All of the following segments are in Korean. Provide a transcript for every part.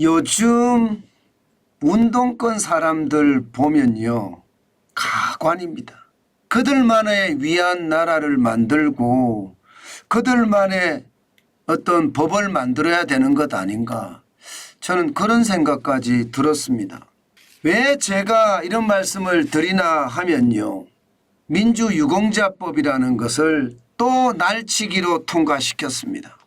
요즘 운동권 사람들 보면요, 가관입니다. 그들만의 위안 나라를 만들고 그들만의 어떤 법을 만들어야 되는 것 아닌가, 저는 그런 생각까지 들었습니다. 왜 제가 이런 말씀을 드리나 하면요, 민주유공자법이라는 것을 또 날치기로 통과시켰습니다.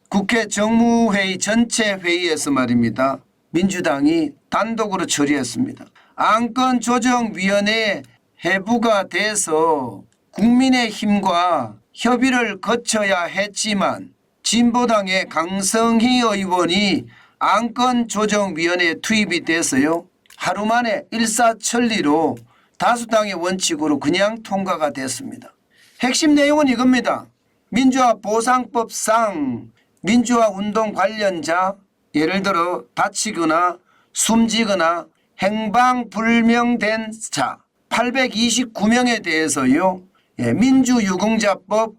국회 정무회의 전체 회의에서 말입니다, 민주당이 단독으로 처리했습니다. 안건조정위원회 해부가 돼서 국민의힘과 협의를 거쳐야 했지만 진보당의 강성희 의원이 안건조정위원회에 투입이 돼서요, 하루 만에 일사천리로 다수당의 원칙으로 그냥 통과가 됐습니다. 핵심 내용은 이겁니다. 민주화 보상법상 민주화 운동 관련자, 예를 들어 다치거나 숨지거나 행방불명된 자 829명에 대해서요, 민주유공자법을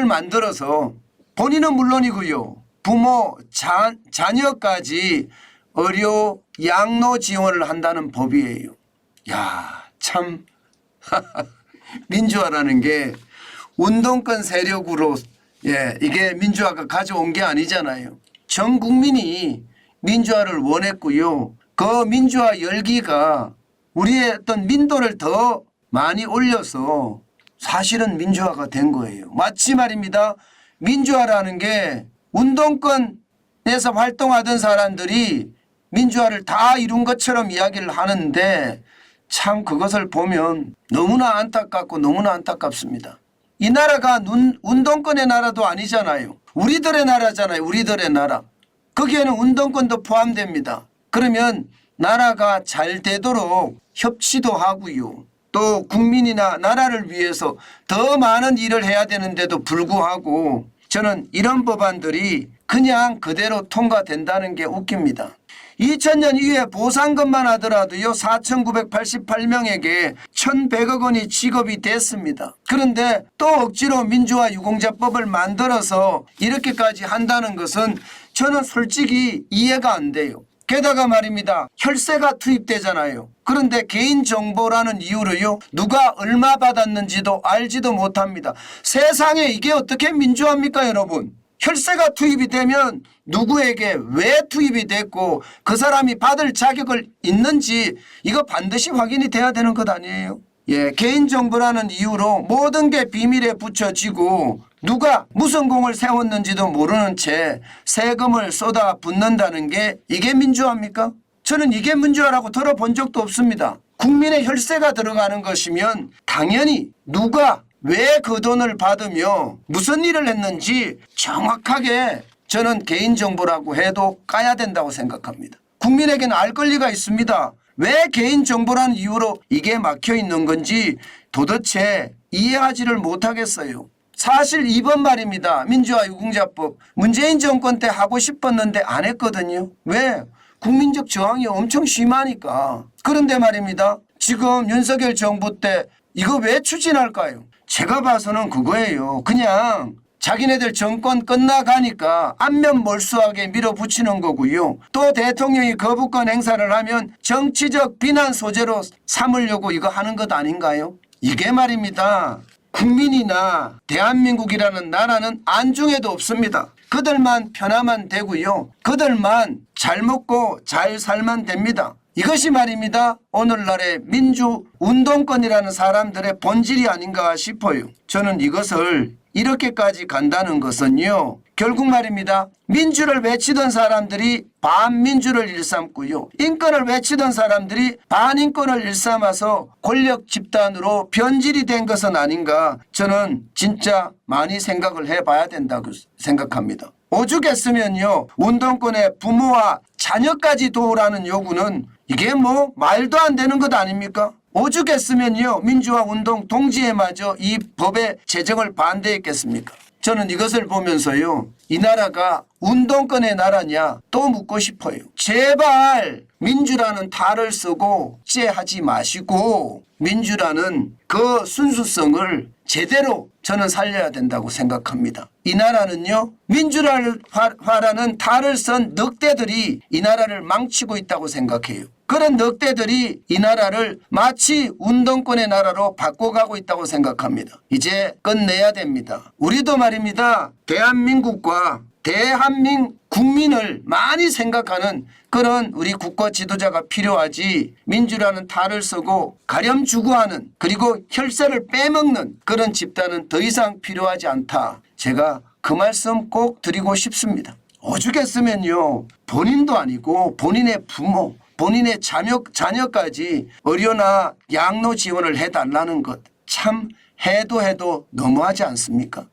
만들어서 본인은 물론이고요, 부모, 자녀까지 의료 양로 지원을 한다는 법이에요. 야, 참 민주화라는 게 운동권 세력으로 이게 민주화가 가져온 게 아니잖아요. 전 국민이 민주화를 원했고요, 그 민주화 열기가 우리의 어떤 민도를 더 많이 올려서 사실은 민주화가 된 거예요. 마치 말입니다, 민주화라는 게 운동권에서 활동하던 사람들이 민주화를 다 이룬 것처럼 이야기를 하는데, 참 그것을 보면 너무나 안타깝고 너무나 안타깝습니다. 이 나라가 운동권의 나라도 아니잖아요. 우리들의 나라잖아요. 우리들의 나라. 거기에는 운동권도 포함됩니다. 그러면 나라가 잘 되도록 협치도 하고요, 또 국민이나 나라를 위해서 더 많은 일을 해야 되는데도 불구하고 저는 이런 법안들이 그냥 그대로 통과된다는 게 웃깁니다. 2000년 이후에 보상금만 하더라도요 4,988명에게 1,100억 원이 지급이 됐습니다. 그런데 또 억지로 민주화 유공자법을 만들어서 이렇게까지 한다는 것은 저는 솔직히 이해가 안 돼요. 게다가 말입니다, 혈세가 투입되잖아요. 그런데 개인정보라는 이유로요, 누가 얼마 받았는지도 알지도 못합니다. 세상에 이게 어떻게 민주화입니까, 여러분? 혈세가 투입이 되면 누구에게 왜 투입이 됐고 그 사람이 받을 자격을 있는지 이거 반드시 확인이 돼야 되는 것 아니에요? 개인정보라는 이유로 모든 게 비밀에 붙여지고 누가 무슨 공을 세웠는지도 모르는 채 세금을 쏟아붓는다는 게 이게 민주화입니까? 저는 이게 민주화라고 들어본 적도 없습니다. 국민의 혈세가 들어가는 것이면 당연히 누가 왜 그 돈을 받으며 무슨 일을 했는지 정확하게 저는 개인정보라고 해도 까야 된다고 생각합니다. 국민에게는 알 권리가 있습니다. 왜 개인정보라는 이유로 이게 막혀 있는 건지 도대체 이해하지를 못하겠어요. 사실 이번 말입니다, 민주화 유공자법 문재인 정권 때 하고 싶었는데 안 했거든요. 왜? 국민적 저항이 엄청 심하니까. 그런데 말입니다, 지금 윤석열 정부 때 이거 왜 추진할까요? 제가 봐서는 그거예요. 그냥 자기네들 정권 끝나가니까 안면몰수하게 밀어붙이는 거고요. 또 대통령이 거부권 행사를 하면 정치적 비난 소재로 삼으려고 이거 하는 것 아닌가요? 이게 말입니다, 국민이나 대한민국이라는 나라는 안중에도 없습니다. 그들만 편하면 되고요, 그들만 잘 먹고 잘 살면 됩니다. 이것이 말입니다, 오늘날의 민주운동권이라는 사람들의 본질이 아닌가 싶어요. 저는 이것을 이렇게까지 간다는 것은요, 결국 말입니다, 민주를 외치던 사람들이 반민주를 일삼고요, 인권을 외치던 사람들이 반인권을 일삼아서 권력 집단으로 변질이 된 것은 아닌가, 저는 진짜 많이 생각을 해봐야 된다고 생각합니다. 오죽했으면요, 운동권의 부모와 자녀까지 도우라는 요구는 이게 뭐 말도 안 되는 것 아닙니까? 오죽했으면요, 민주화 운동 동지에마저 이 법의 제정을 반대했겠습니까? 저는 이것을 보면서요, 이 나라가 운동권의 나라냐 또 묻고 싶어요. 제발 민주라는 탈을 쓰고 째하지 마시고 민주라는 그 순수성을 제대로 저는 살려야 된다고 생각합니다. 이 나라는요, 민주화라는 탈을 쓴 늑대들이 이 나라를 망치고 있다고 생각해요. 그런 늑대들이 이 나라를 마치 운동권의 나라로 바꿔가고 있다고 생각합니다. 이제 끝내야 됩니다. 우리도 말입니다. 대한민국과 국민을 많이 생각하는 그런 우리 국가 지도자가 필요하지, 민주라는 탈을 쓰고 가렴주구하는, 그리고 혈세를 빼먹는 그런 집단은 더 이상 필요하지 않다. 제가 그 말씀 꼭 드리고 싶습니다. 오죽했으면요, 본인도 아니고 본인의 부모, 본인의 자녀까지 의료나 양로 지원을 해달라는 것, 참 해도 너무하지 않습니까?